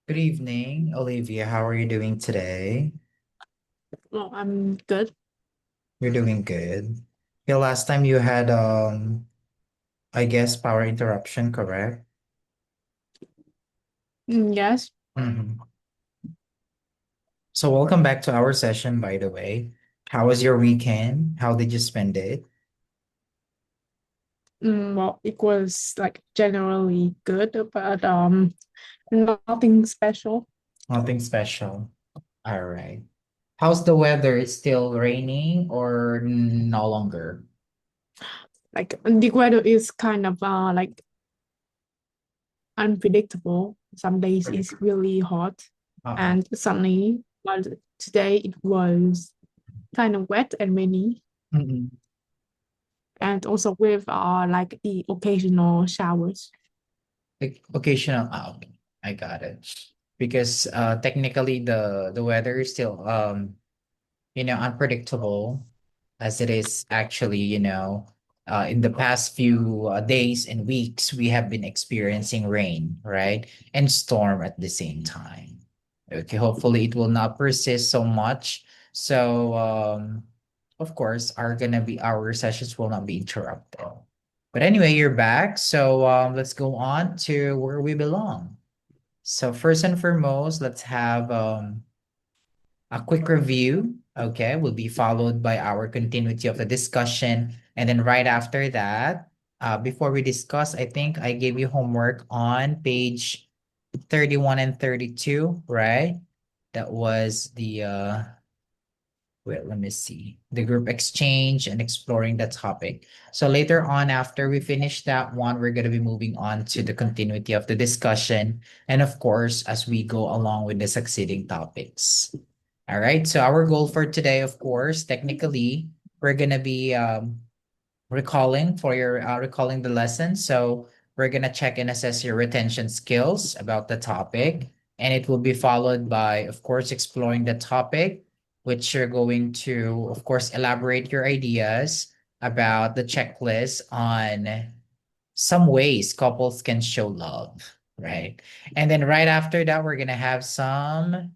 Good evening, Olivia. How are you doing today? Well, I'm good. You're doing good. The last time you had I guess power interruption, correct? Yes. hmm So welcome back to our session, by the way. How was your weekend? How did you spend it? Well, it was like generally good, but nothing special. Nothing special. All right. How's the weather? It's still raining or no longer? Like the weather is kind of like unpredictable. Some days it's Predictable. really hot Uh-uh. and sunny, but today it was kind of wet and rainy, Mm-mm. and also with like the occasional showers. Like occasional out. I got it. Because technically the weather is still unpredictable as it is actually, in the past few days and weeks, we have been experiencing rain, right? And storm at the same time. Okay, hopefully it will not persist so much. So, of course, our sessions will not be interrupted. But anyway, you're back. So, let's go on to where we belong. So, first and foremost, let's have a quick review, okay, will be followed by our continuity of the discussion. And then right after that, before we discuss, I think I gave you homework on page 31 and 32, right? That was wait, let me see. The group exchange and exploring the topic. So later on, after we finish that one, we're going to be moving on to the continuity of the discussion. And of course, as we go along with the succeeding topics. All right. So our goal for today, of course, technically, we're gonna be recalling the lesson. So we're gonna check and assess your retention skills about the topic, and it will be followed by, of course, exploring the topic, which you're going to, of course, elaborate your ideas about the checklist on some ways couples can show love, right? And then right after that, we're gonna have some,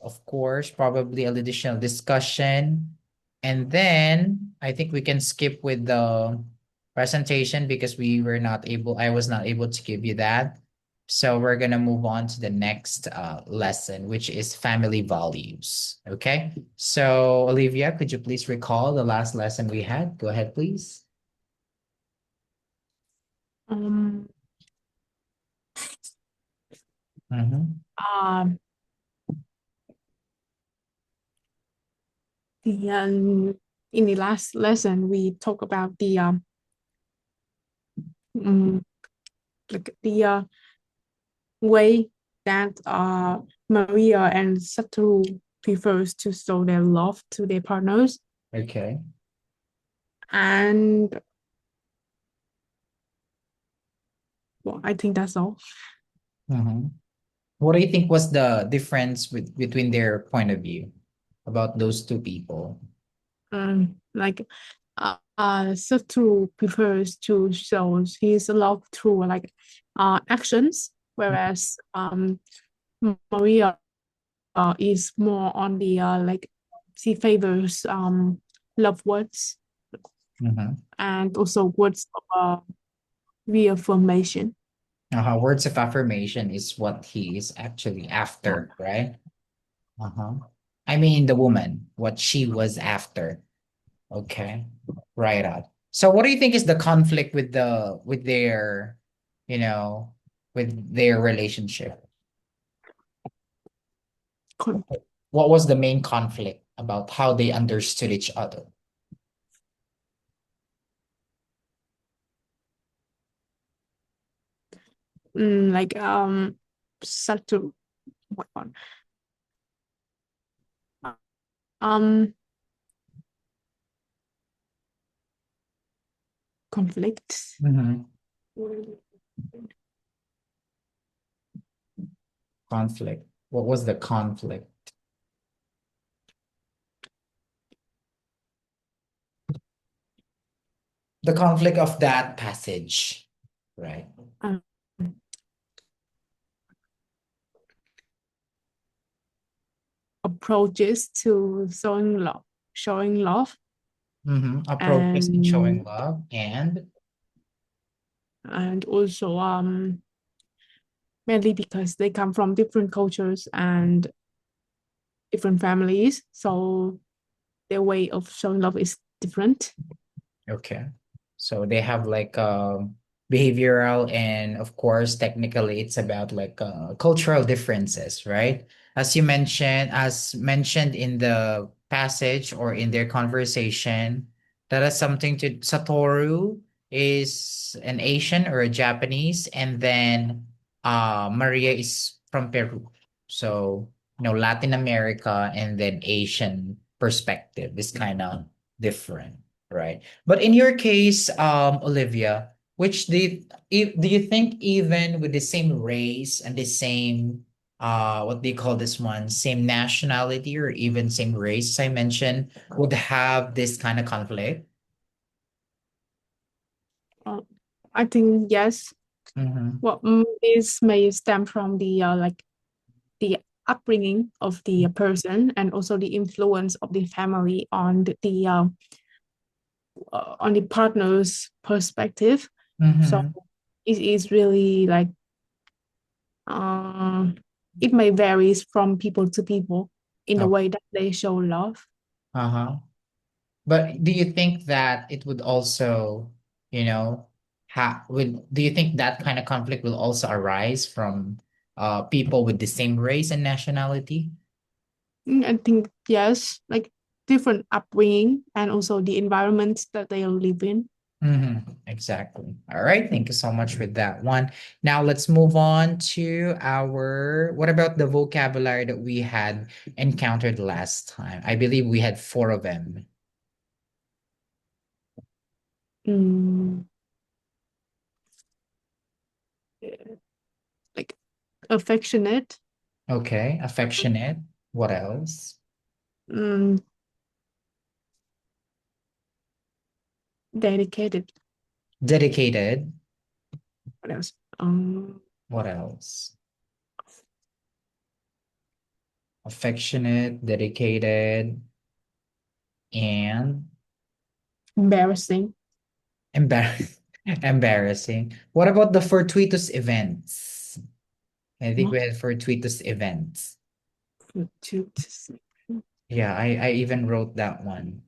of course, probably an additional discussion. And then I think we can skip with the presentation because I was not able to give you that. So we're going to move on to the next lesson, which is family values. Okay. So, Olivia, could you please recall the last lesson we had? Go ahead, please. Um, Mm-hmm. um, the in the last lesson we talked about the um like the way that Maria and Satu prefers to show their love to their partners. Okay. And well, I think that's all. Mm-hmm. What do you think was the difference between their point of view about those two people? Like Satu prefers to show his love through like actions, whereas Maria is more on the like she favors love words Mm-hmm. and also words of reaffirmation. Words of affirmation is what he is actually Yeah. after, right? Uh-huh. I mean, the woman, what she was after. Okay. Right on. So what do you think is the conflict with you know, with their relationship? What was the main conflict about how they understood each other? Like Satu, what one? Um, conflict. Mm-hmm. Conflict. What was the conflict? The conflict of that passage, right? Um, approaches to showing love, Approaches in showing and love also mainly because they come from different cultures and different families, so their way of showing love is different. okay. So they have like behavioral and of course technically it's about like cultural differences, right? As mentioned in the passage or in their conversation, that has something to Satoru is an Asian or a Japanese, and then Maria is from Peru. So, Latin America and then Asian perspective is kind of different, right? But in your case, Olivia, which do you think even with the same race and the same what do you call this one, same nationality or even same race I mentioned would have this kind of conflict? uh, I think yes. Mm-hmm. Well, this may stem from the upbringing of the person and also the influence of the family on the partner's perspective. So Mm-hmm. it is really like uh, it may varies from people to people in the Okay. way that they show love. Uh-huh. But do you think that it would also, you know, do you think that kind of conflict will also arise from people with the same race and nationality? I think yes, like different upbringing and also the environments that they live in. Exactly. All right. Thank you so much for that one. Now let's move on to what about the vocabulary that we had encountered last time? I believe we had four of them. Mm, like affectionate, Okay. Affectionate. What else? mm, dedicated. Dedicated. What else? What else? Affectionate, dedicated, and Embarrassing. embarrassing. Embarrassing. What about the fortuitous events? I think we What? had fortuitous events. Fortuitous. Yeah, I even wrote that one.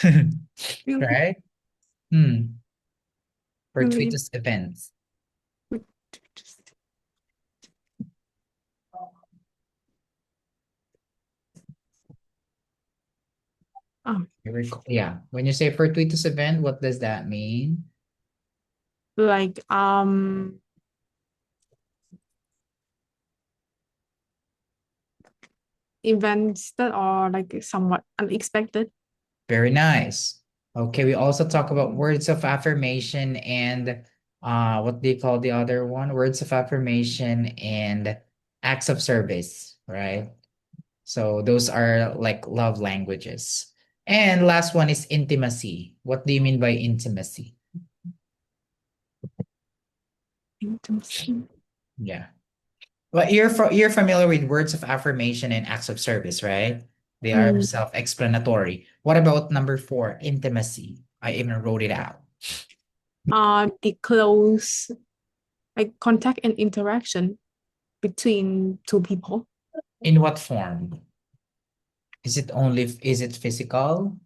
Really, Right? Hmm. really Fortuitous events. fortuitous. Um, Yeah. When you say fortuitous event, what does that mean? like events that are like somewhat unexpected. Very nice. Okay, we also talk about words of affirmation and what do you call the other one? Words of affirmation and acts of service, right? So those are like love languages. And last one is intimacy. What do you mean by intimacy? Intimacy. Yeah. Well, you're familiar with words of affirmation and acts of service, right? They are Mm, self-explanatory. What about number four, intimacy? I even wrote it out. the close like contact and interaction between two people. In what form? Is it physical?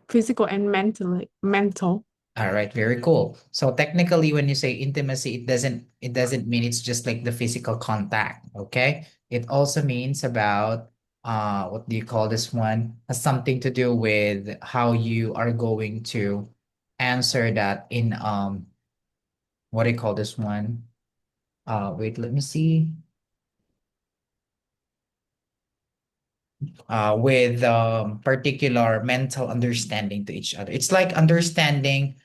Physical and mental. All right, very cool. So technically, when you say intimacy, it doesn't mean it's just like the physical contact, okay? It also means about what do you call this one? Has something to do with how you are going to answer that in what do you call this one? Wait, let me see. With particular mental understanding to each other. It's like understanding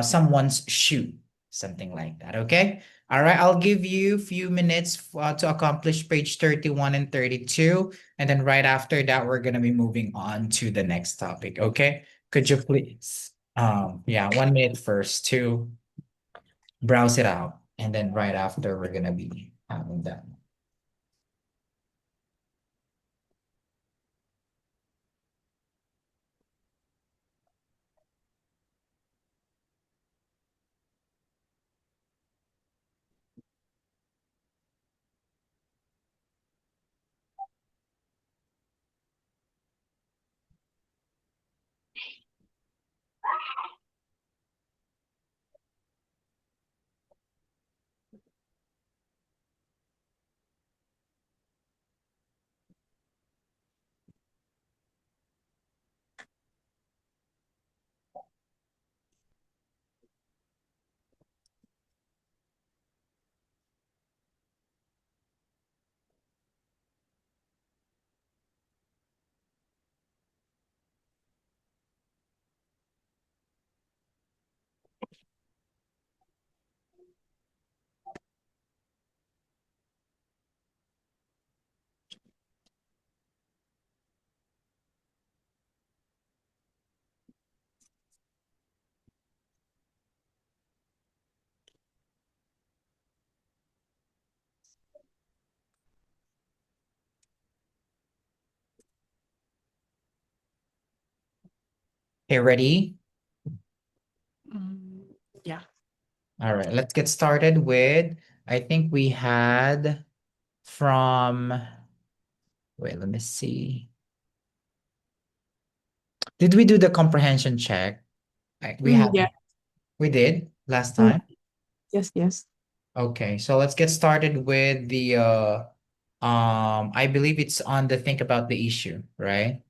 someone's shoe, something like that. Okay. All right. I'll give you a few minutes to accomplish page 31 and 32. And then right after that, we're going to be moving on to the next topic. Okay. Could you please, yeah, 1 minute first to browse it out. And then right after, we're going to be having that. Okay, ready? Mm, yeah. All right, let's get started with, I think we had from, wait, let me see. Did we do the comprehension check? We Mm, have, yeah. we did last Mm, time. yes, yes. Okay, so let's get started with the I believe it's on the think about the issue, right?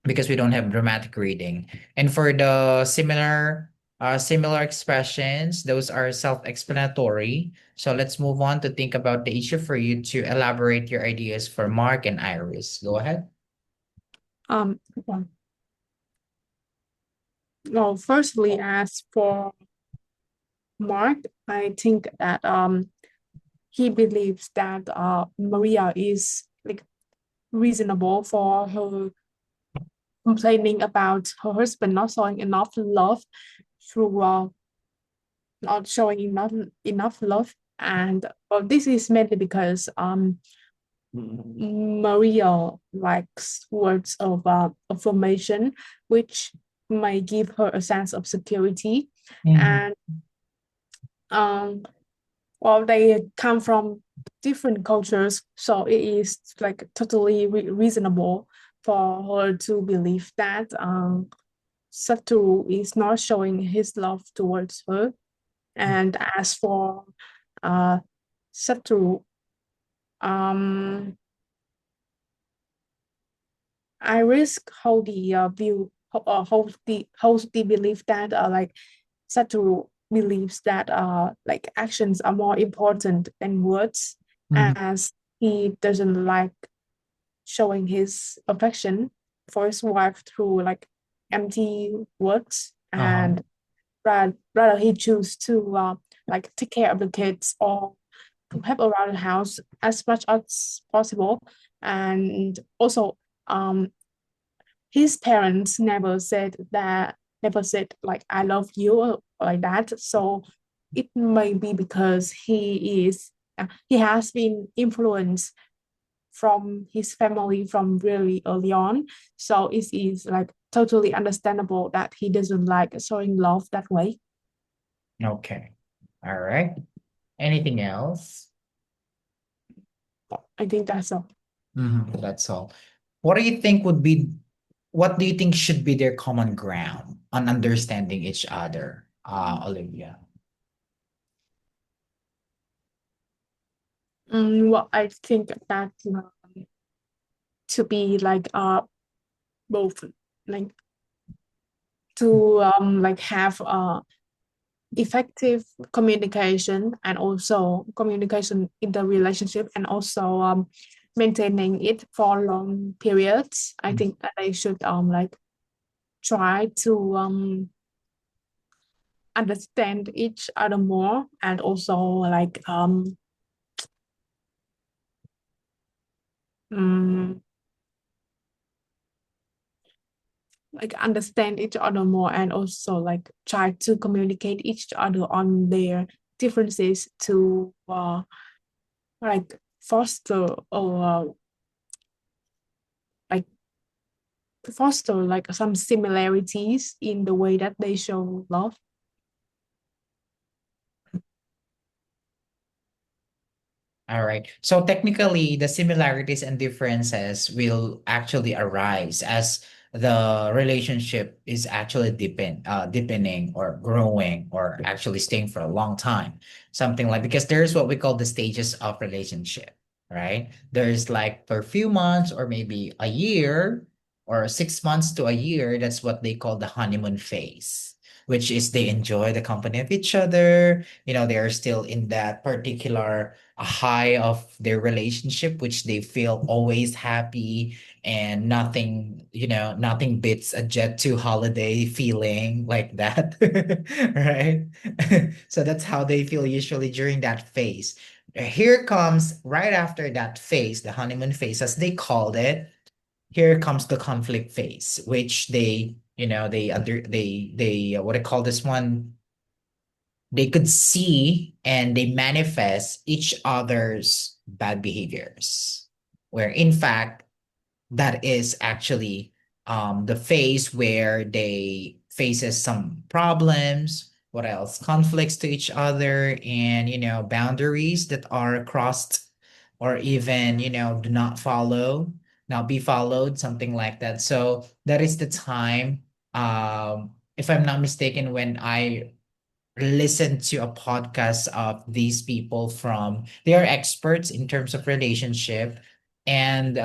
Because we don't have dramatic reading. And for the similar expressions, those are self-explanatory. So let's move on to think about the issue for you to elaborate your ideas for Mark and Iris. Go ahead. Well, well, firstly, as for Mark, I think that he believes that Maria is like reasonable for her complaining about her husband not showing enough love through not showing enough love, and this is mainly because Maria likes words of affirmation, which may give her a sense of security, Mhm. and um, well, they come from different cultures, so it is like totally reasonable for her to believe that Satoru is not showing his love towards her. And as for uh, Satoru, um, I risk hold the view hold the belief that like Satoru believes that like actions are more important than words, Mhm. as he doesn't like showing his affection for his wife through like empty words, Uh-huh. and rather he choose to like take care of the kids or to help around the house as much as possible. And also his parents never said like I love you or like that, so it may be because he has been influenced from his family from really early on, so it is like totally understandable that he doesn't like showing love that way. Okay. All right. Anything else? I think that's all. That's all. What do you think should be their common ground on understanding each other, Olivia? Well, I think that to be like both like to like have effective communication and also communication in the relationship, and also maintaining it for long periods. I Mm. think that they should like try to understand each other more, and also um, like understand each other more, and also like try to communicate each other on their differences to like foster or like foster like some similarities in the way that they show love. All right. So technically, the similarities and differences will actually arise as the relationship is actually deepening or growing or actually staying for a long time. Something like, because there's what we call the stages of relationship, right? There's like for a few months or maybe a year or 6 months to a year. That's what they call the honeymoon phase, which is they enjoy the company of each other. They are still in that particular high of their relationship, which they feel always happy, and nothing beats a Jet 2 holiday feeling like that. Right? So that's how they feel usually during that phase. Here comes right after that phase, the honeymoon phase, as they called it. Here comes the conflict phase, which they what I call this one, they could see and they manifest each other's bad behaviors, where in fact that is actually the phase where they faces some problems. What else? Conflicts to each other, and boundaries that are crossed, or even do not follow, not be followed, something like that. So that is the time, if I'm not mistaken, when I listen to a podcast of these people, from they are experts in terms of relationship, and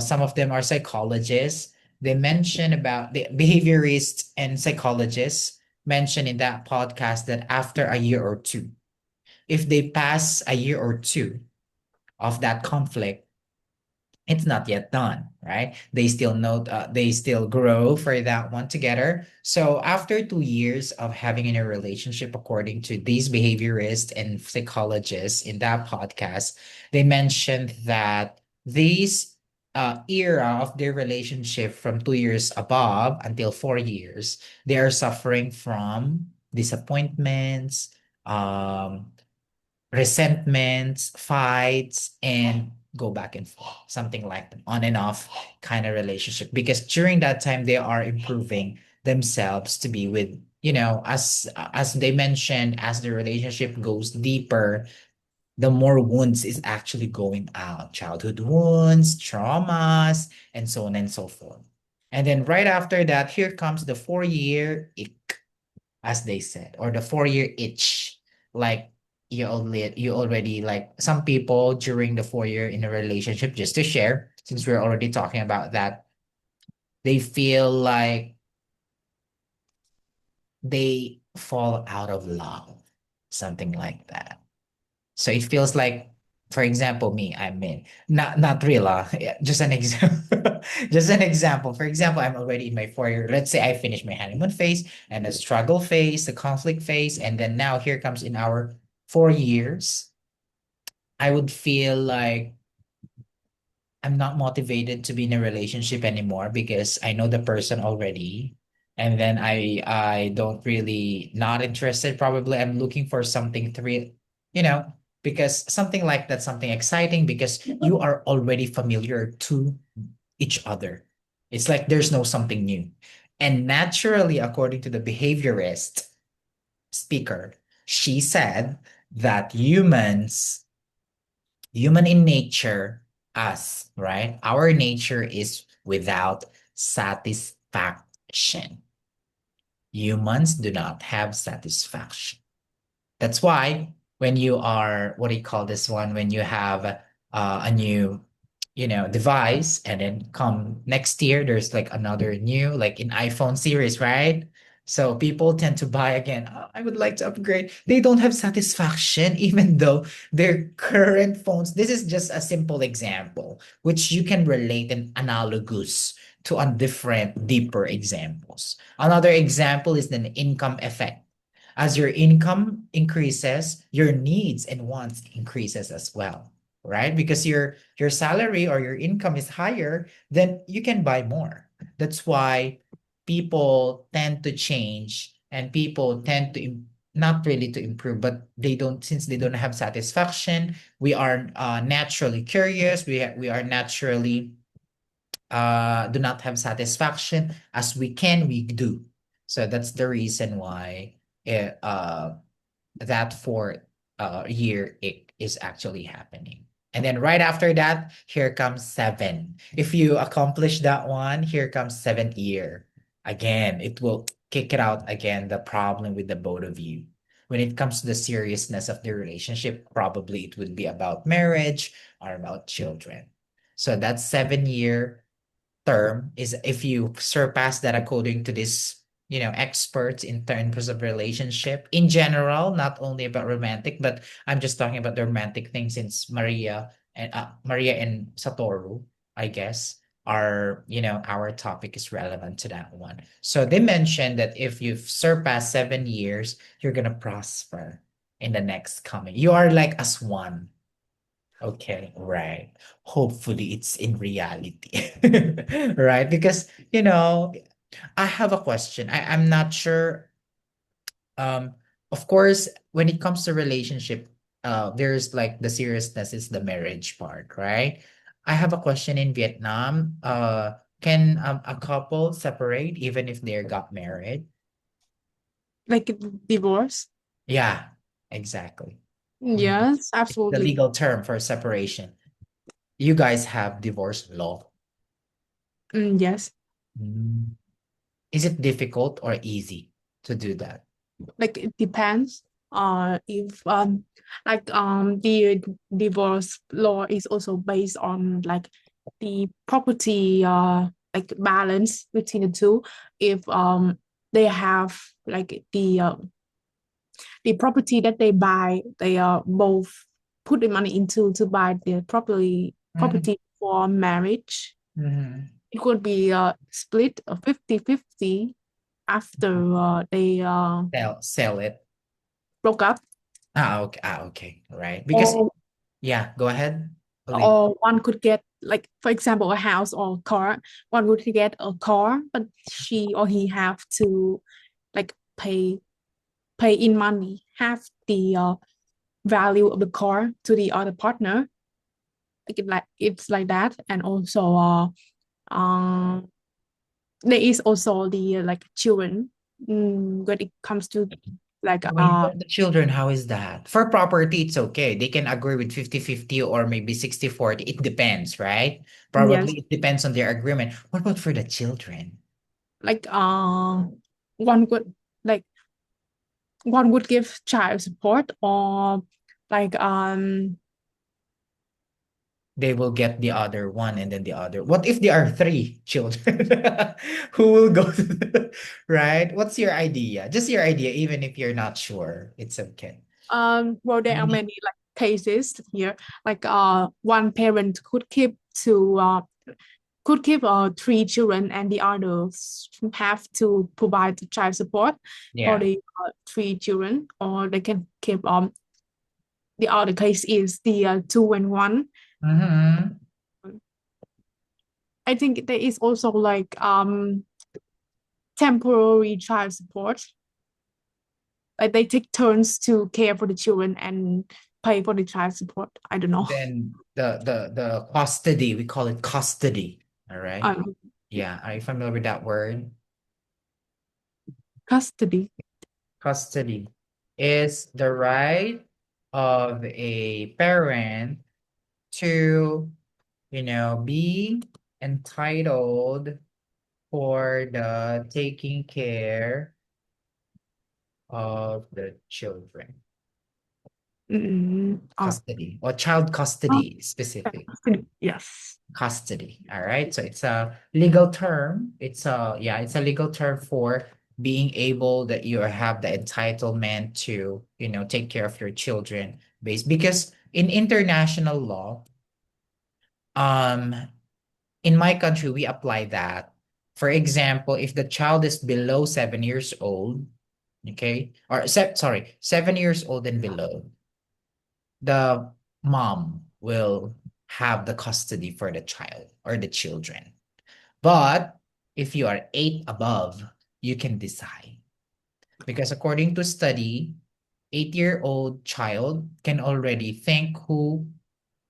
some of them are psychologists. They mention about the behaviorists and psychologists mention in that podcast that after a year or two, if they pass a year or two of that conflict, it's not yet done, right? They still grow for that one together. So after 2 years of having in a relationship, according to these behaviorists and psychologists in that podcast, they mentioned that these era of their relationship from 2 years above until 4 years, they are suffering from disappointments, um, resentments, fights, and go back and forth, something like that, on and off kind of relationship. Because during that time, they are improving themselves to be with, as they mentioned, as the relationship goes deeper, the more wounds is actually going out, childhood wounds, traumas, and so on and so forth. And then right after that, here comes the 4 year ick, as they said, or the 4 year itch. Like you already, like some people during the 4 year in a relationship, just to share, since we're already talking about that, they feel like they fall out of love, something like that. So it feels like, for example, me, I'm in, not real, yeah, just an example, just an example. For example, I'm already in my 4 year. Let's say I finished my honeymoon phase and the struggle phase, the conflict phase, and then now here comes in our 4 years. I would feel like I'm not motivated to be in a relationship anymore because I know the person already. And then I don't really not interested. Probably I'm looking for something you know, because something like that, something exciting, because you are already familiar to each other. It's like there's no something new. And naturally, according to the behaviorist speaker, she said that human in nature, us, right? Our nature is without satisfaction. Humans do not have satisfaction. That's why when you are, what do you call this one? When you have a new, device, and then come next year, there's like another new, like in iPhone series, right? So people tend to buy again. "Oh, I would like to upgrade." They don't have satisfaction, even though their current phones. This is just a simple example, which you can relate and analogous to on different, deeper examples. Another example is the income effect. As your income increases, your needs and wants increases as well, right? Because your salary or your income is higher, then you can buy more. That's why people tend to change, and people tend to not really to improve, but they don't, since they don't have satisfaction. We are naturally curious. We are naturally do not have satisfaction. As we can, we do. So that's the reason why that 4 year it is actually happening. And then right after that, here comes 7. If you accomplish that one, here comes 7th year. Again, it will kick it out again, the problem with the both of you. When it comes to the seriousness of the relationship, probably it would be about marriage or about children. So that 7-year term is, if you surpass that according to this, experts in terms of relationship in general, not only about romantic, but I'm just talking about the romantic thing, since Maria and Satoru, I guess, are, our topic is relevant to that one. So they mentioned that if you've surpassed 7 years, you're gonna prosper in the next coming. You are like as one. Okay, right. Hopefully it's in reality. Right? Because, I have a question. I'm not sure. Um, of course, when it comes to relationship, there's like the seriousness is the marriage part, right? I have a question in Vietnam. Can a couple separate even if they got married? Like divorce. Yeah, exactly. Mhm. Yes, It's the absolutely. legal term for separation. You guys have divorce law. Yes. Mm. Is it difficult or easy to do that? Like it depends. If the divorce law is also based on like the property like balance between the two. If they have like the property that they buy, they both put the money into to buy the Mhm, property for marriage. mhm. It could be split 50-50 after they Sell it. broke up, Okay. Okay. Right. Because or yeah, go ahead. Oli. one could get, like for example, a house or car. One would get a car, but she or he have to like pay in money half the value of the car to the other partner. It's like that. And also um there is also the like children, when it comes to like When you got the children, how is that? For property, it's okay. They can agree with 50-50 or maybe 60-40. It depends, right? yes, Probably it depends on their agreement. What about for the children? like one would like one would give child support, or like They will get the other one and then the other. What if there are 3 children? Who will go to right? What's your idea? Just your idea, even if you're not sure. It's okay. well, there are many like cases here, like one parent could keep 3 children, and the others have to provide the child support for Yeah. the 3 children, or they can keep the other case is the 2 and 1. Mm-hmm. I think there is also like temporary child support, like they take turns to care for the children and pay for the child support. I don't know. Then the custody, we call it custody. All right. um, Yeah. Are you familiar with that word? Custody. Custody is the right of a parent to, be entitled for the taking care of the children. Oh, Custody or child custody specific. custody. Yes. Custody. All right. So it's a legal term. It's a legal term for being able that you have the entitlement to, take care of your children based, because in international law, um, in my country, we apply that. For example, if the child is below 7 years old, okay, or sorry, 7 years old and below, the mom will have the custody for the child or the children. But if you are 8 above, you can decide. Because according to study, 8-year-old child can already think who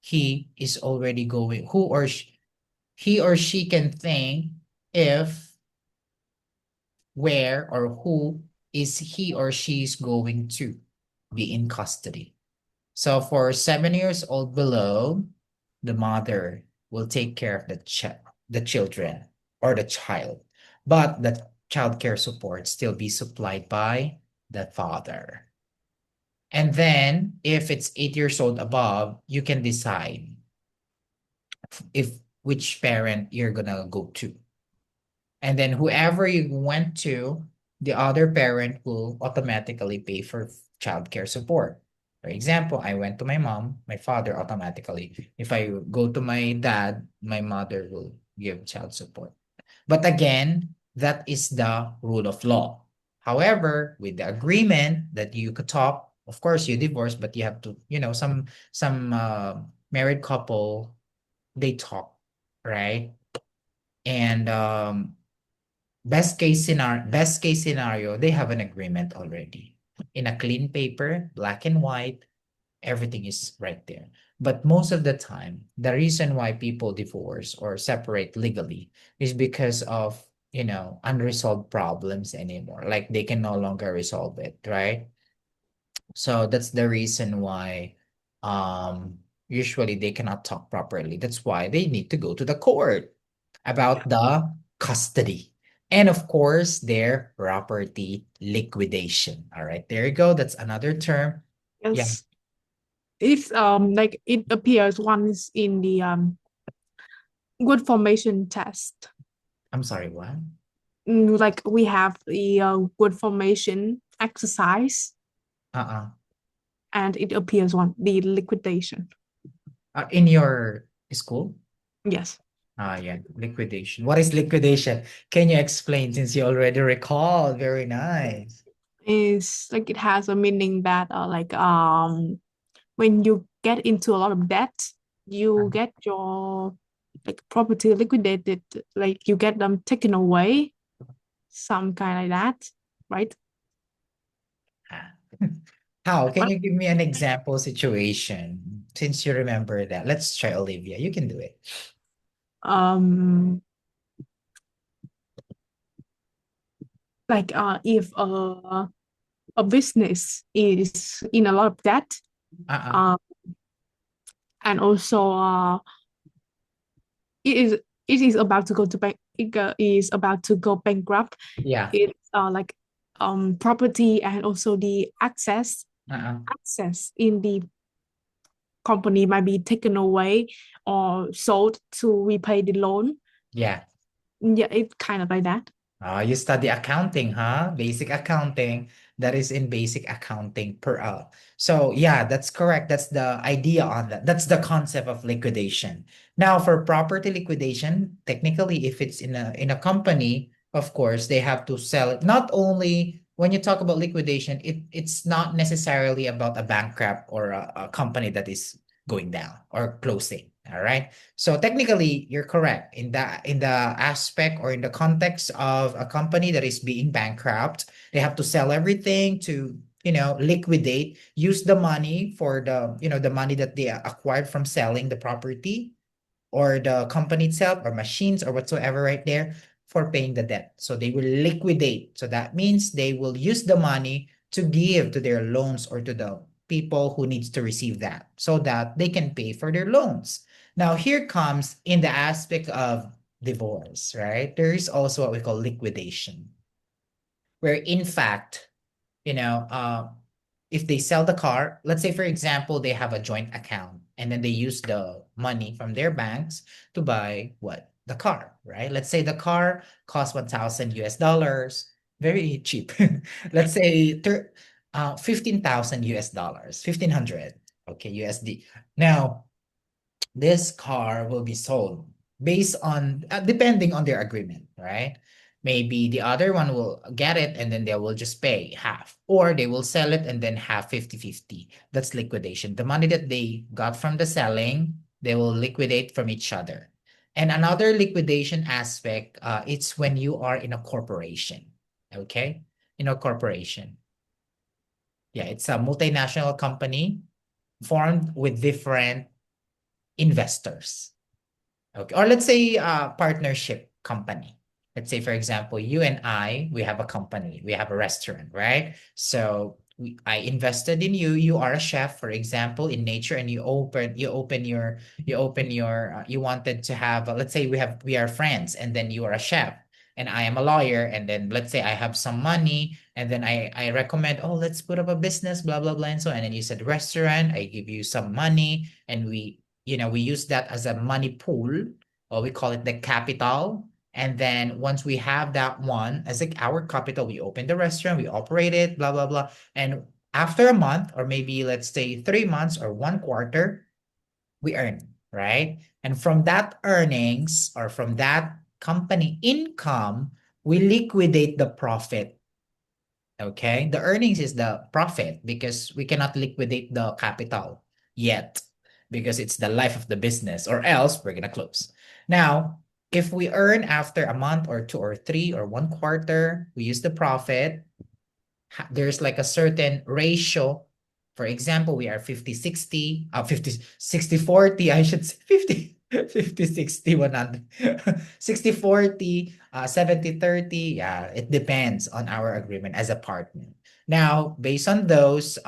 he is already going, he or she can think if, where, or who is he or she is going to be in custody. So for 7 years old below, the mother will take care of the children or the child, but the child care support still be supplied by the father. And then if it's 8 years old above, you can decide if which parent you're gonna go to. And then whoever you went to, the other parent will automatically pay for childcare support. For example, I went to my mom, my father automatically. If I go to my dad, my mother will give child support. But again, that is the rule of law. However, with the agreement that you could talk, of course you divorce, but you have to, some married couple, they talk, right? And best case scenario, they have an agreement already in a clean paper, black and white, everything is right there. But most of the time, the reason why people divorce or separate legally is because of, unresolved problems anymore. Like they can no longer resolve it, right? So that's the reason why usually they cannot talk properly. That's why they need to go to the court about the custody. And of course, their property liquidation. All right, there you go. That's another term. Yeah, Yes. It's like it appears once in the good formation test. I'm sorry, what? Like we have the good formation exercise, Uh-uh. and it appears on the liquidation. In your school? Yes. Yeah, liquidation. What is liquidation? Can you explain since you already recall? Very nice. Is like it has a meaning that when you get into a lot of debt, you get your like property liquidated, like you get them taken away, some kind like that, right? Ah. How? Can What you give me an example situation since you remember that? Let's try Olivia. You can do it. um if a business is in a lot of debt, Uh-uh. uh, and also it is it is about to go to bank it is about to go bankrupt. Yeah. It's like property and also the Uh-uh. access in the company might be taken away or sold to repay the loan. Yeah. Yeah, it's kind of like that. You study accounting, huh? Basic accounting. That is in basic accounting per So yeah, that's correct. That's the idea on that. That's the concept of liquidation. Now, for property liquidation, technically, if it's in a company, of course, they have to sell it. Not only when you talk about liquidation, it's not necessarily about a bankrupt or a company that is going down or closing. All right. So technically, you're correct in the aspect or in the context of a company that is being bankrupt. They have to sell everything to, liquidate, use the money for the money that they acquired from selling the property or the company itself or machines or whatsoever right there for paying the debt. So they will liquidate. So that means they will use the money to give to their loans or to the people who needs to receive that so that they can pay for their loans. Now here comes in the aspect of divorce, right? There is also what we call liquidation, where in fact, you know, uh, if they sell the car, let's say, for example, they have a joint account and then they use the money from their banks to buy what? The car, right? Let's say the car costs 1,000 US dollars, very cheap. Let's say 15,000 US dollars, 1,500, okay, USD. Now, this car will be sold based on depending on their agreement, right? Maybe the other one will get it and then they will just pay half, or they will sell it and then have 50-50. That's liquidation. The money that they got from the selling, they will liquidate from each other. And another liquidation aspect, it's when you are in a corporation, okay? In a corporation. Yeah, it's a multinational company formed with different investors. Okay. Or let's say a partnership company. Let's say, for example, you and I, we have a company, we have a restaurant, right? So I invested in you. You are a chef, for example, in nature, and you wanted to have, let's say we are friends, and then you are a chef, and I am a lawyer, and then let's say I have some money, and then I recommend, oh, let's put up a business, blah blah blah, and so, and then you said restaurant, I give you some money, and we use that as a money pool, or we call it the capital. And then once we have that one as like our capital, we open the restaurant, we operate it, blah, blah, blah. And after a month, or maybe let's say 3 months or 1 quarter, we earn, right? And from that earnings or from that company income, we liquidate the profit. Okay. The earnings is the profit because we cannot liquidate the capital yet because it's the life of the business, or else we're going to close. Now, if we earn after a month or 2 or 3 or 1 quarter, we use the profit. There's like a certain ratio. For example, we are 50-60, 50-60-40, I should say 50, 50-60, 100, 60-40, 70-30. Yeah, it depends on our agreement as a partner. Now, based on those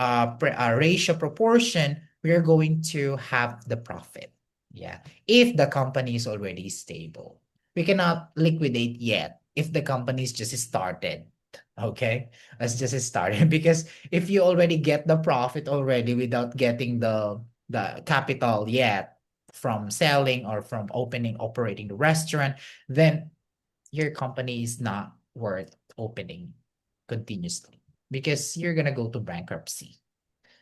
ratio proportion, we are going to have the profit. Yeah, if the company is already stable. We cannot liquidate yet if the company is just started. Okay, let's just start because if you already get the profit already without getting the capital yet from selling or from operating the restaurant, then your company is not worth opening continuously because you're gonna go to bankruptcy.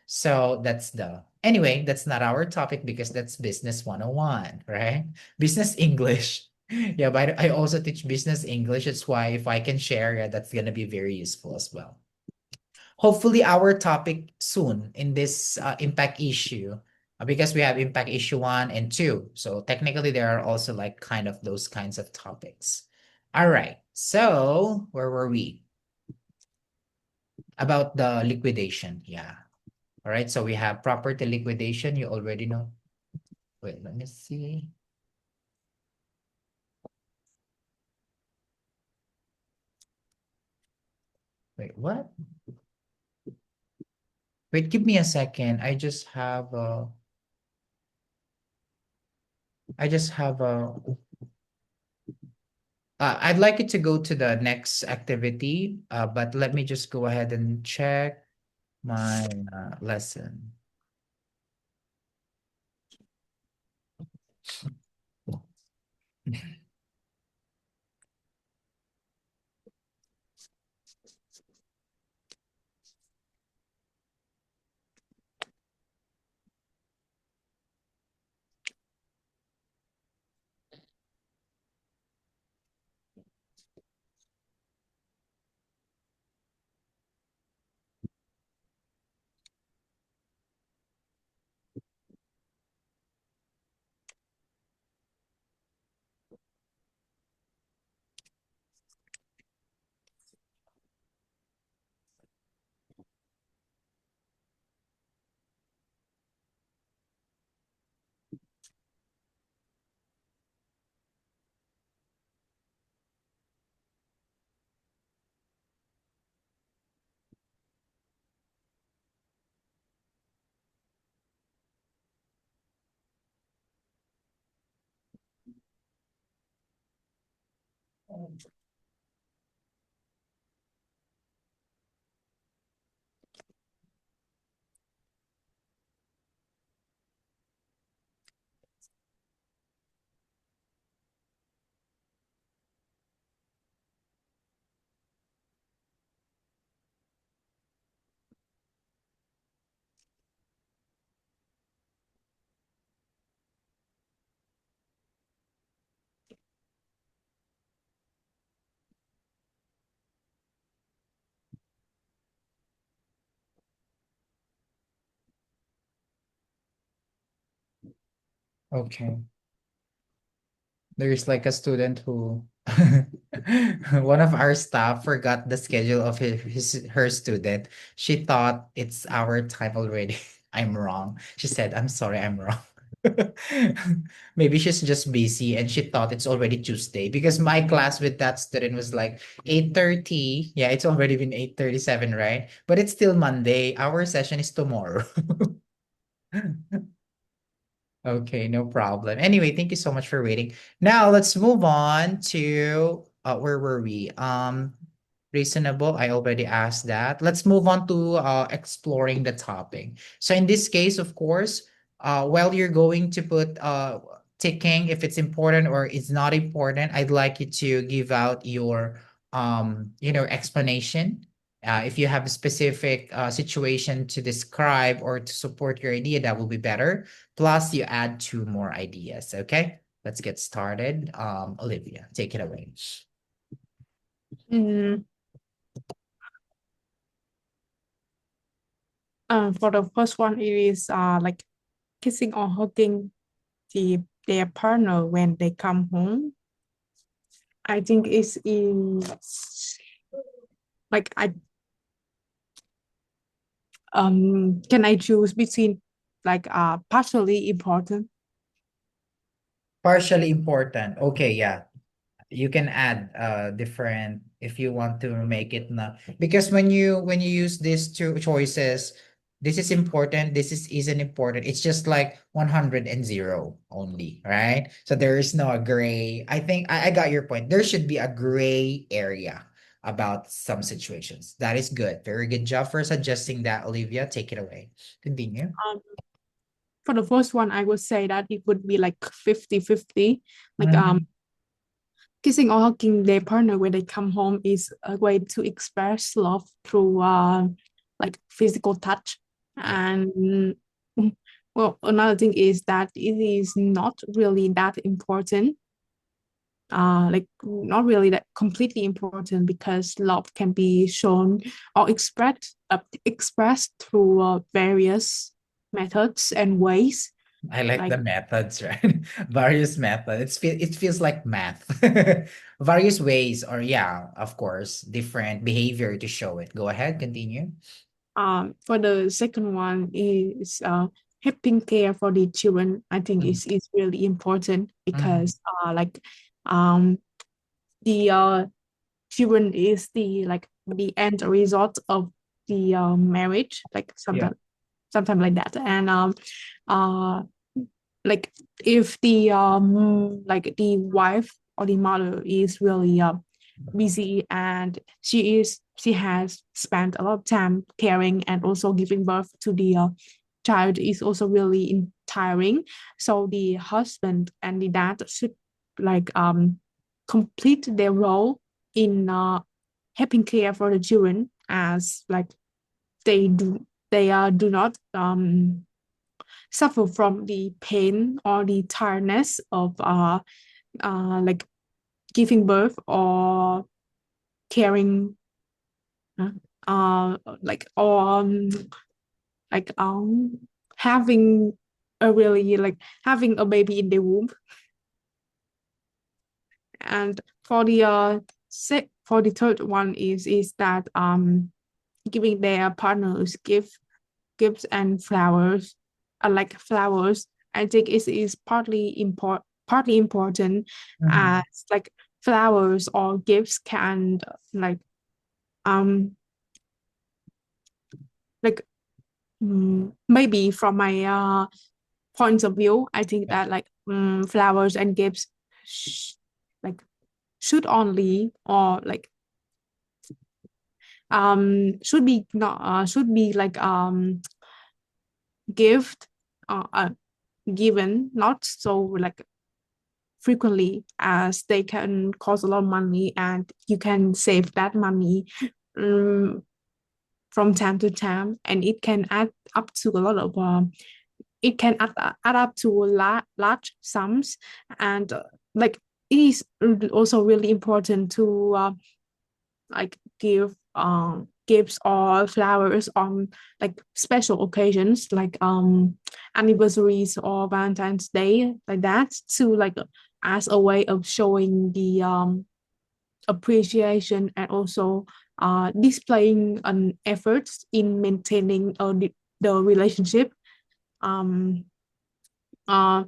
So that's not our topic because that's business 101, right? Business English. Yeah, but I also teach business English. That's why if I can share, yeah, that's gonna be very useful as well. Hopefully our topic soon in this impact issue, because we have impact issue 1 and 2. So technically there are also like kind of those kinds of topics. All right. So where were we? About the liquidation. Yeah. All right, so we have property liquidation. You already know. Wait, let me see. Wait, what? Wait, give me a second. I just have a, I'd like it to go to the next activity, but let me just go ahead and check my lesson. Okay. There's like a student who one of our staff forgot the schedule of her student. She thought it's our time already. I'm wrong. She said, I'm sorry, I'm wrong. Maybe she's just busy and she thought it's already Tuesday because my class with that student was like 8:30. Yeah, it's already been 8:37, right? But it's still Monday. Our session is tomorrow. Okay, no problem. Anyway, thank you so much for waiting. Now let's move on to where were we? Reasonable. I already asked that. Let's move on to exploring the topic. So in this case, of course, while you're going to put ticking if it's important or it's not important, I'd like you to give out your explanation. If you have a specific situation to describe or to support your idea, that will be better. Plus, you add two more ideas. Okay, let's get started. Olivia, take it away. Mm, for the first one, it is like kissing or hugging their partner when they come home. I think it's in like I can I choose between like partially important. Partially important. Okay, yeah. You can add different if you want to make it na because when you use these two choices, this is important, this is isn't important. It's just like 100 and 0 only, right? So there is no a gray. I think I got your point. There should be a gray area about some situations. That is good. Very good job for suggesting that, Olivia. Take it away. Continue. Um, for the first one, I would say that it would be like 50-50. Like Mhm. kissing or hugging their partner when they come home is a way to express love through like physical touch. Yeah. And well, another thing is that it is not really that important. Like not really that completely important because love can be shown or expressed through various methods and ways. I like Like the methods, right? Various methods. It feels like math. Various ways, or yeah, of course, different behavior to show it. Go ahead, continue. for the second one is helping care for the children. I think is really important Mhm. because like um the children is the like the end result of the marriage, like Yeah. sometimes like that. And uh like if the like the wife or the mother is really busy and she has spent a lot of time caring and also giving birth to the child is also really tiring, so the husband and the dad should like complete their role in helping care for the children, as like they do not suffer from the pain or the tiredness of like giving birth or caring like or like having a really like having a baby in the womb. And for the for the third one is that giving their partners gifts and flowers, like flowers. I think it is partly important, Mhm. as like flowers or gifts can like um like maybe from my point of view, I think Yeah. that like flowers and gifts like should only or like should be not should be like gift given not so like frequently, as they can cost a lot of money and you can save that money um, from time to time, and it can add up to a lot of it can add up to large sums. And like it is also really important to like give gifts or flowers on like special occasions like anniversaries or Valentine's Day, like that, to like as a way of showing the appreciation and also displaying an efforts in maintaining the relationship. um Uh,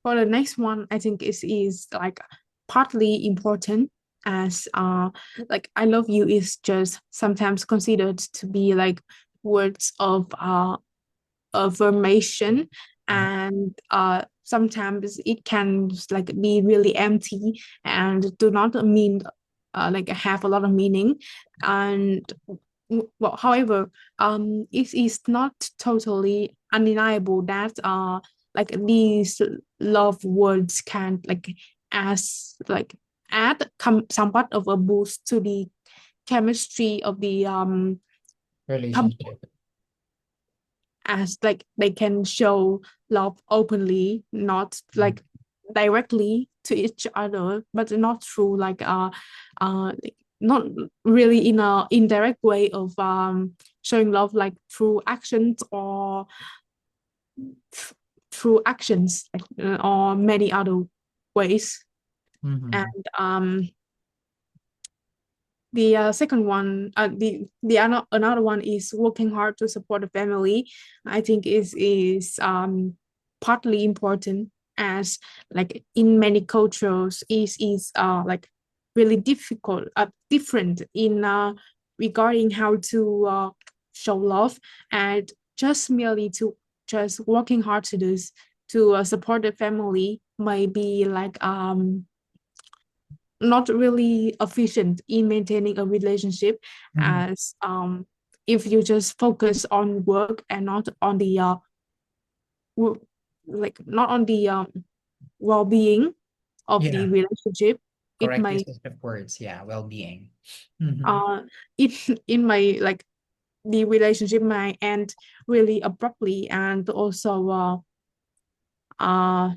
for the next one, I think is like partly important as like I love you is just sometimes considered to be like words of affirmation, Uh-huh. and sometimes it can like be really empty and do not mean like have a lot of meaning. And well, however, it is not totally undeniable that like these love words can like as like add somewhat of a boost to the chemistry of the couple, Relationship. as like they can show love openly, not Mhm. like directly to each other, but not through like like, not really in a indirect way of showing love like through actions or through actions like, or many other ways. Mhm. And the second one, another one is working hard to support the family. I think is partly important as like in many cultures is like really difficult, different in regarding how to show love, and just merely to just working hard to this to support the family may be like not really efficient in maintaining a relationship, Mhm. as if you just focus on work and not on the like not on the well-being of the Yeah, relationship. It correct may usage of words. Yeah, well-being. Mhm. uh it it may like the relationship might end really abruptly, and also uh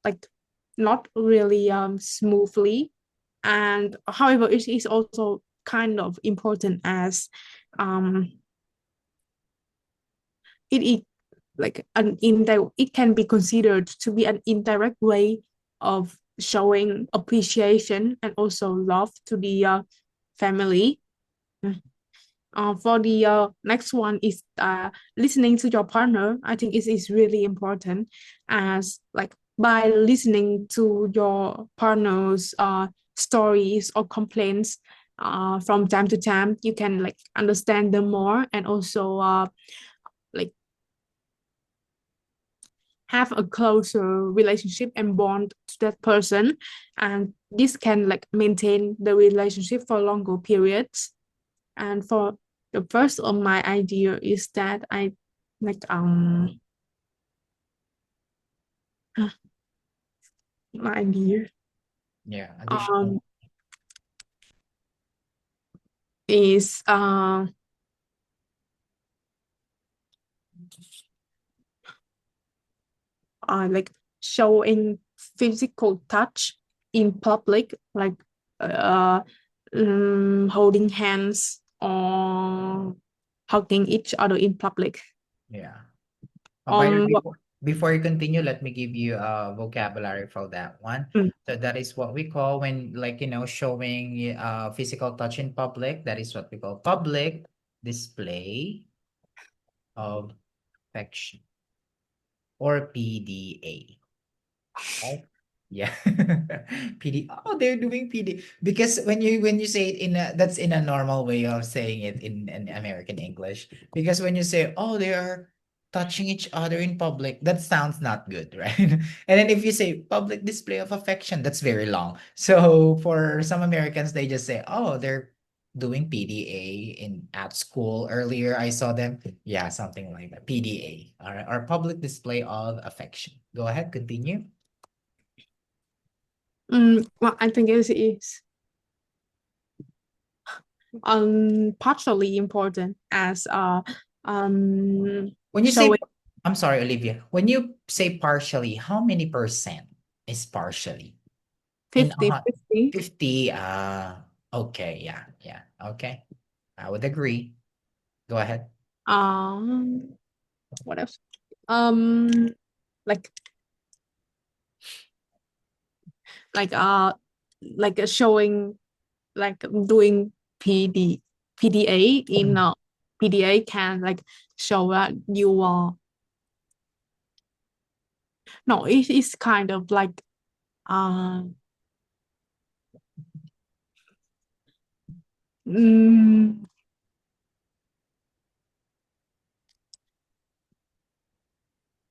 like not really smoothly. And however, it is also kind of important as um it is like an indirect, it can be considered to be an indirect way of showing appreciation and also love to the family. For the next one is listening to your partner. I think it is really important, as like by listening to your partner's stories or complaints from time to time, you can like understand them more, and also like have a closer relationship and bond to that person, and this can like maintain the relationship for longer periods. And for the first of my idea is that I like my idea Yeah, additional. um is like showing physical touch in public, like uh holding hands or hugging each other in public. Yeah. By the way, um before you continue, let me give you a vocabulary for that one. mm, So that is what we call when, like, showing physical touch in public. That is what we call public display of affection, or PDA. Right? Yeah. PD. Oh, they're doing PD because when you say it that's in a normal way of saying it in American English. Because when you say, oh, they are touching each other in public, that sounds not good, right? And then if you say public display of affection, that's very long. So for some Americans, they just say, oh, they're doing PDA in at school. Earlier, I saw them. Yeah, something like that. PDA, all right, or public display of affection. Go ahead, continue. well, I think it is partially important as When you say, showing I'm sorry, Olivia, when you say partially, how many percent is partially? In 50-50. 50, okay, yeah, yeah, okay. I would agree. Go ahead. um what else? um like like uh showing like doing PD PDA in Mhm. PDA can like show that you are No, it is kind of like uh mm,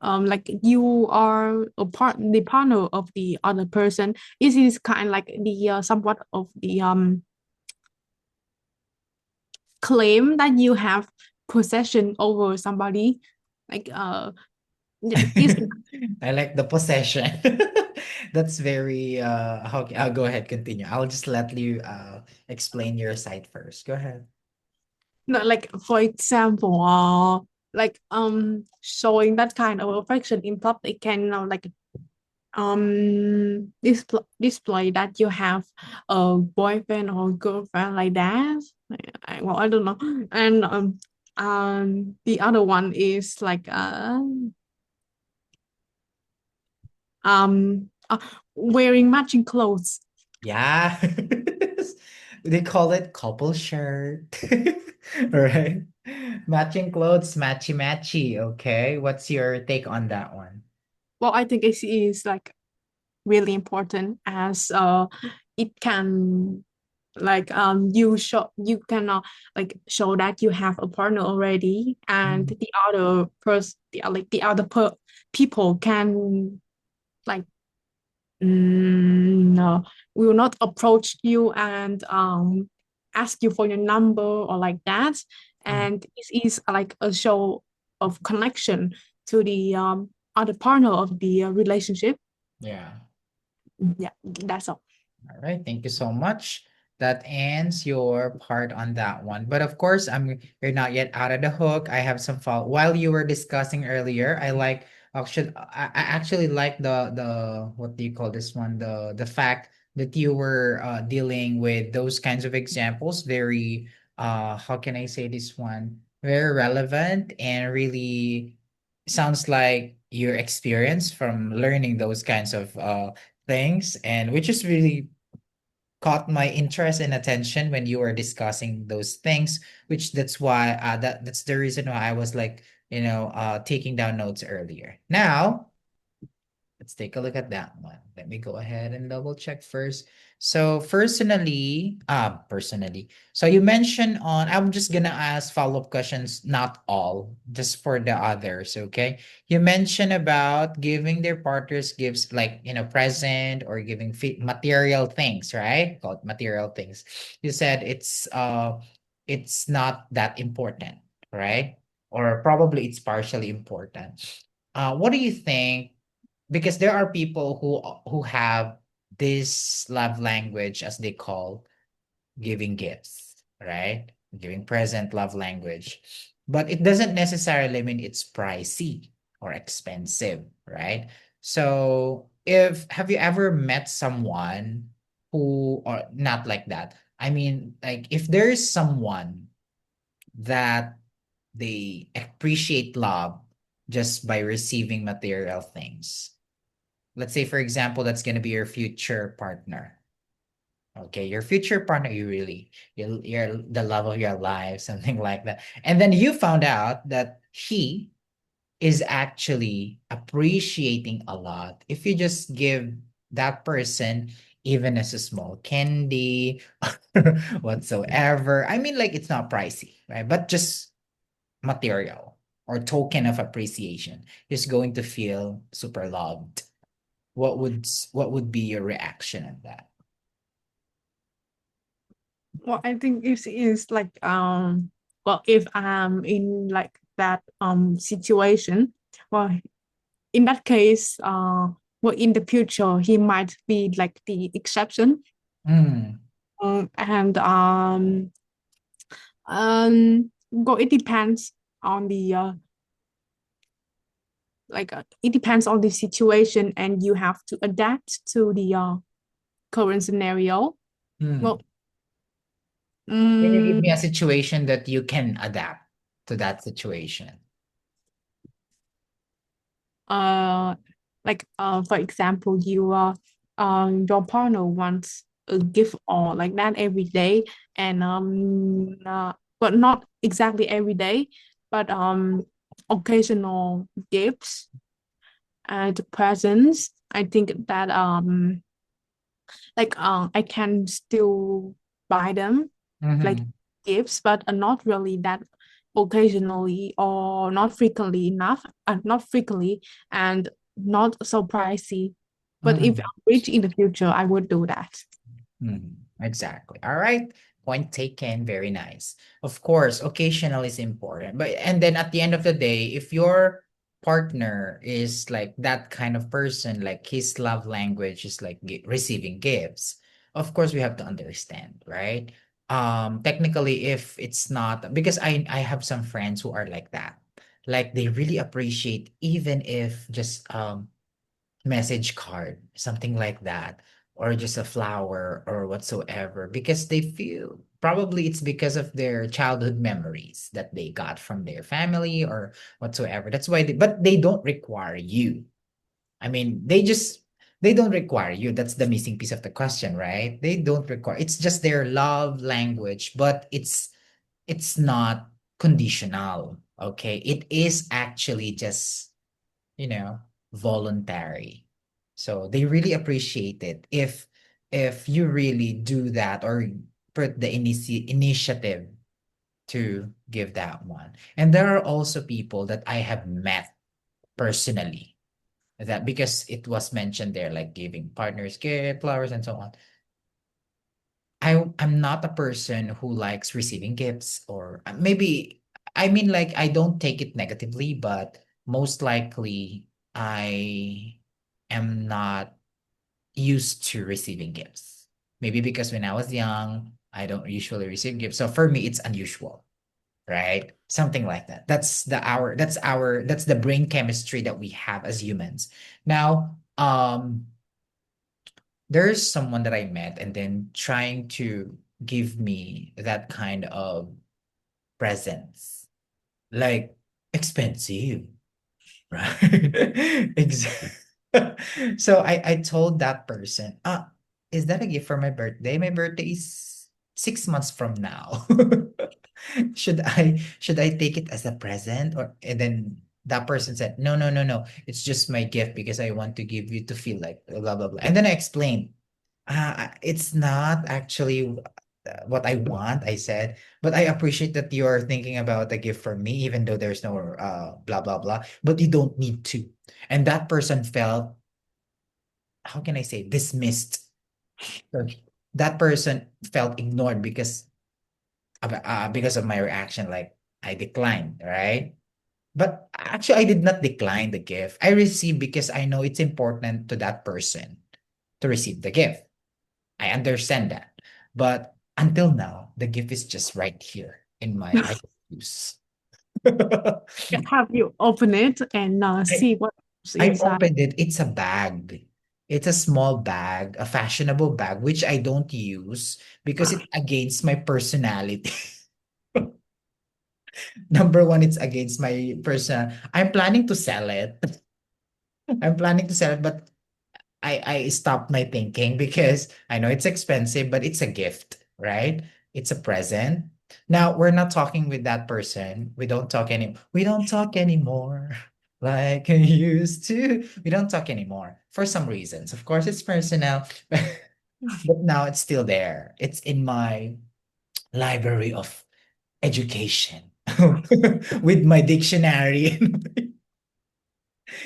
like you are the partner of the other person. It is kind of like the somewhat of the claim that you have possession over somebody. Like is I like the possession. That's very okay, I'll go ahead, continue. I'll just let you explain your side first. Go ahead. not like for example like showing that kind of affection in public can like display that you have a boyfriend or girlfriend like that. Well, I don't know. And the other one is like um uh, wearing matching clothes. Yeah. They call it couple shirt. Right? Matching clothes, matchy matchy. Okay. What's your take on that one? Well, I think it is like really important as it can like you can like show that you have a partner already, and Mm. the other person the other people can like no, will not approach you and ask you for your number or like that. Mm. And it is like a show of connection to the other partner of the relationship. Yeah. Yeah, that's all. All right, thank you so much. That ends your part on that one. But of course, you're not yet out of the hook. I have some follow. While you were discussing earlier, I actually like the what do you call this one? The fact that you were dealing with those kinds of examples. Very how can I say this one? Very relevant and really sounds like your experience from learning those kinds of things, and which is really caught my interest and attention when you were discussing those things, which that's the reason why I was like, taking down notes earlier. Now let's take a look at that one. Let me go ahead and double check first. So personally. So you mentioned I'm just gonna ask follow-up questions, not all, just for the others, okay? You mentioned about giving their partners gifts like, present or giving material things, right? Called material things. You said it's not that important, right? Or probably it's partially important. What do you think, because there are people who have this love language, as they call giving gifts, right? Giving present love language, but it doesn't necessarily mean it's pricey or expensive, right? So if have you ever met someone who, or not like that, I mean, like if there is someone that they appreciate love just by receiving material things. Let's say, for example, that's going to be your future partner. Okay, your future partner, you're the love of your life, something like that. And then you found out that he is actually appreciating a lot. If you just give that person even as a small candy whatsoever, I mean, like it's not pricey, right? But just material or token of appreciation, is going to feel super loved. What would be your reaction on that? Well, I think it is like well, if I'm in like that situation, well, in that case, well, in the future he might be like the exception. Mm, And well, it depends on the it depends on the situation, and you have to adapt to the current scenario. mm. Well, Can you give mm, me a situation that you can adapt to that situation? uh for example, your partner wants a gift or like that every day, and but not exactly every day, but occasional gifts. and presents. I think that I can still buy them like Mhm. gifts, but not really that occasionally or not frequently enough, not frequently and not so pricey. But if Mhm. I'm rich in the future, I would do that. Exactly. All right. Point taken. Very nice. Of course, occasional is important. But and then at the end of the day, if your partner is like that kind of person, like his love language is like receiving gifts, of course we have to understand, right? Technically, if it's not because I have some friends who are like that. Like they really appreciate even if just message card, something like that, or just a flower or whatsoever, because they feel probably it's because of their childhood memories that they got from their family or whatsoever. That's why but they don't require you. I mean, they don't require you. That's the missing piece of the question, right? They don't require, it's just their love language, but it's not conditional. Okay. It is actually just you know, voluntary. So they really appreciate it if you really do that or put the initiative to give that one. And there are also people that I have met personally that because it was mentioned there, like giving partners gift, flowers, and so on. I'm not a person who likes receiving gifts or maybe I mean like I don't take it negatively, but most likely I am not used to receiving gifts. Maybe because when I was young, I don't usually receive gifts. So for me, it's unusual, right? Something like that. That's the brain chemistry that we have as humans. Now, there's someone that I met and then trying to give me that kind of presents, like expensive, right? Exactly. So I told that person, is that a gift for my birthday? My birthday is 6 months from now. Should I take it as a present or and then that person said, no, no, no, no. It's just my gift because I want to give you to feel like blah blah blah. And then I explained, it's not actually what I want, I said, but I appreciate that you're thinking about a gift for me, even though there's no blah blah blah. But you don't need to. And that person felt, how can I say, dismissed. So that person felt ignored because of my reaction, like I declined, right? But actually, I did not decline the gift. I received because I know it's important to that person to receive the gift. I understand that. But until now, the gift is just right here in my I use. Have you open it and I, see what's I inside? opened it. It's a bag. It's a small bag, a fashionable bag, which I don't use because it's against my personality. Number one, it's against my person. I'm planning to sell it. I'm planning to sell it, but I stopped my thinking because I know it's expensive, but it's a gift, right? It's a present. Now we're not talking with that person. We don't talk anymore like I used to. We don't talk anymore for some reasons. Of course, it's personal, but now it's still there. It's in my library of education with my dictionary.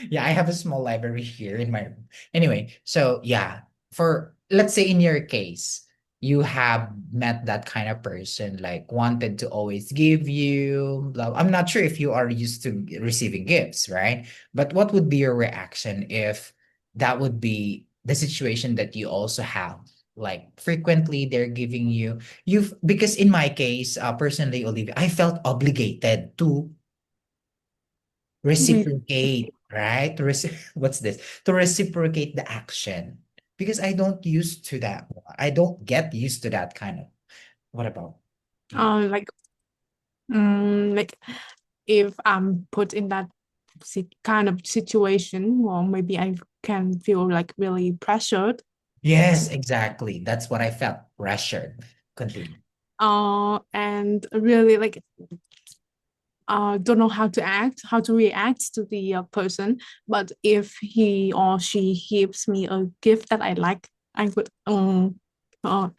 Yeah, I have a small library here in my room. Anyway, so yeah, for let's say in your case, you have met that kind of person, like wanted to always give you, blah. I'm not sure if you are used to receiving gifts, right? But what would be your reaction if that would be the situation that you also have? Like frequently they're giving you've because in my case, personally, Olivia, I felt obligated to Re- reciprocate, right? What's this? To reciprocate the action. Because I don't used to that. I don't get used to that kind of. What about you? Uh, like like if I'm put in that kind of situation, or maybe I can feel like really pressured. Yes, exactly. That's what I felt. Pressured. Continue. And really like don't know how to act, how to react to the person. But if he or she gives me a gift that I like, I would uh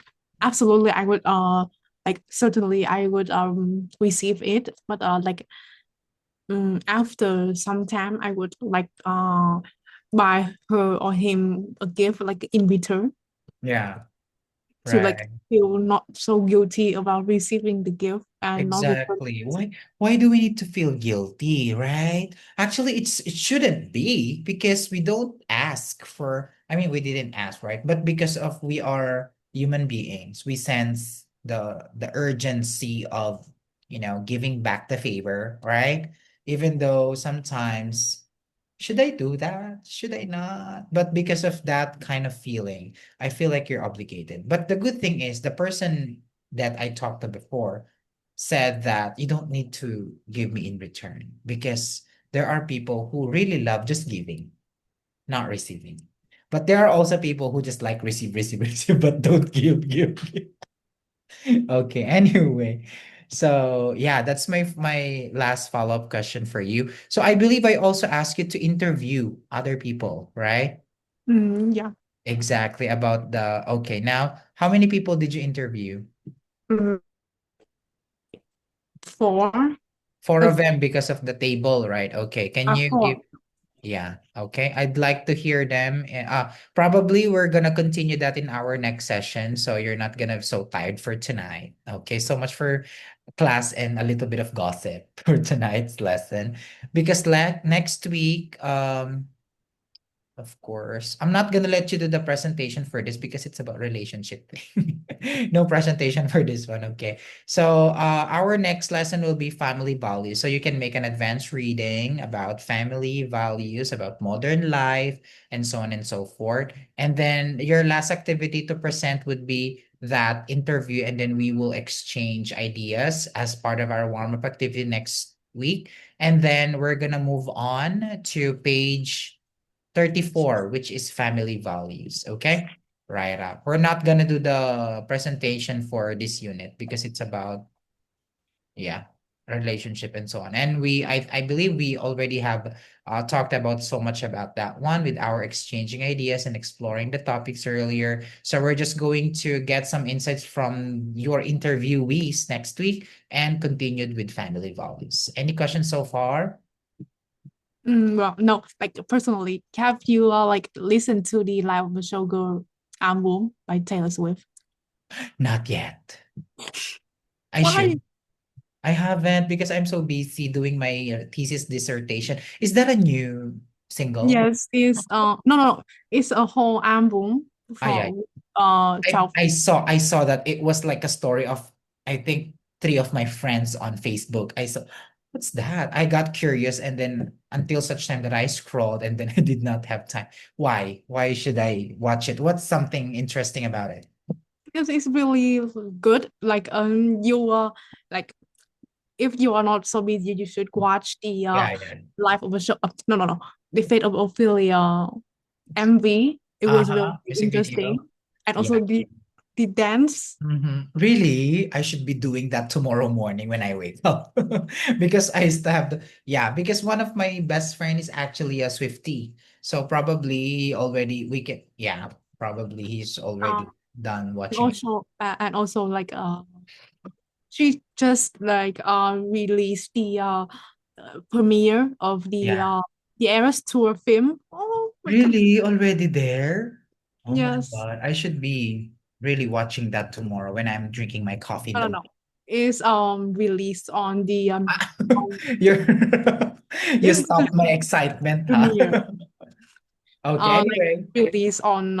absolutely I would like certainly I would receive it. But like after some time I would like buy her or him a gift like in return Yeah, to like right. feel not so guilty about receiving the gift and not return. Exactly. Why do we need to feel guilty, right? Actually, it shouldn't be because we don't ask for, I mean, we didn't ask, right? But because of we are human beings, we sense the urgency of, giving back the favor, right? Even though sometimes should I do that? Should I not? But because of that kind of feeling, I feel like you're obligated. But the good thing is the person that I talked to before said that you don't need to give me in return because there are people who really love just giving, not receiving. But there are also people who just like receive, receive, receive, but don't give, give, give. Okay, anyway. So yeah, that's my last follow-up question for you. So I believe I also asked you to interview other people, right? Yeah. Exactly about okay, now how many people did you interview? Mm, four. Four Uh, of them because of the table, right? Okay. Can you give four. Yeah, okay. I'd like to hear them. Probably we're gonna continue that in our next session, so you're not gonna be so tired for tonight. Okay, so much for class and a little bit of gossip for tonight's lesson. Because next week, of course. I'm not gonna let you do the presentation for this because it's about relationship thing. No presentation for this one, okay? So our next lesson will be family values. So you can make an advanced reading about family values, about modern life, and so on and so forth. And then your last activity to present would be that interview, and then we will exchange ideas as part of our warm-up activity next week. And then we're gonna move on to page 34, which is family values. Okay. Right up. We're not gonna do the presentation for this unit because it's about, yeah, relationship and so on. And I believe we already have talked about so much about that one with our exchanging ideas and exploring the topics earlier. So we're just going to get some insights from your interviewees next week and continued with family values. Any questions so far? Well, no, like personally, have you like listened to the Live of the Showgirl album by Taylor Swift? Not yet. I Why? should. I haven't because I'm so busy doing my thesis dissertation. Is that a new single? Yes, it's no, no, it's a whole album Ah, yeah. from I, 12. I saw I saw that it was like a story of I think three of my friends on Facebook. I saw what's that? I got curious and then until such time that I scrolled and then I did not have time. Why? Why should I watch it? What's something interesting about it? Because it's really good. Like you like if you are not so busy, you should watch the Yeah, yeah. Life of a Show. No, no, no, the Fate of Ophelia MV. It was really Uh-huh. Music interesting, video. and Yeah. also the dance. Really? I should be doing that tomorrow morning when I wake up. Because I used to have yeah, because one of my best friend is actually a Swiftie. So probably already yeah, probably he's Uh, already done and watching it. also like she just like released the premiere of Yeah. the Eras Tour film. Oh my god! Really? Already there? Oh my Yes. God. I should be really watching that tomorrow when I'm drinking my coffee in No, the no, no. Is released on the on, You're you it's stopped my excitement, huh? premiere Okay, like anyway. released on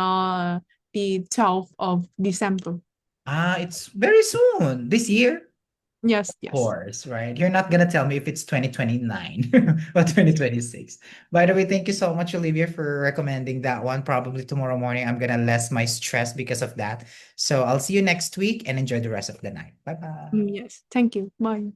the 12th of December. It's very soon this year. Yes, yes. Course, right? You're not gonna tell me if it's 2029 or 2026. By the way, thank you so much, Olivia, for recommending that one. Probably tomorrow morning, I'm gonna less my stress because of that. So I'll see you next week and enjoy the rest of the night. Bye bye. Yes. Thank you. Bye.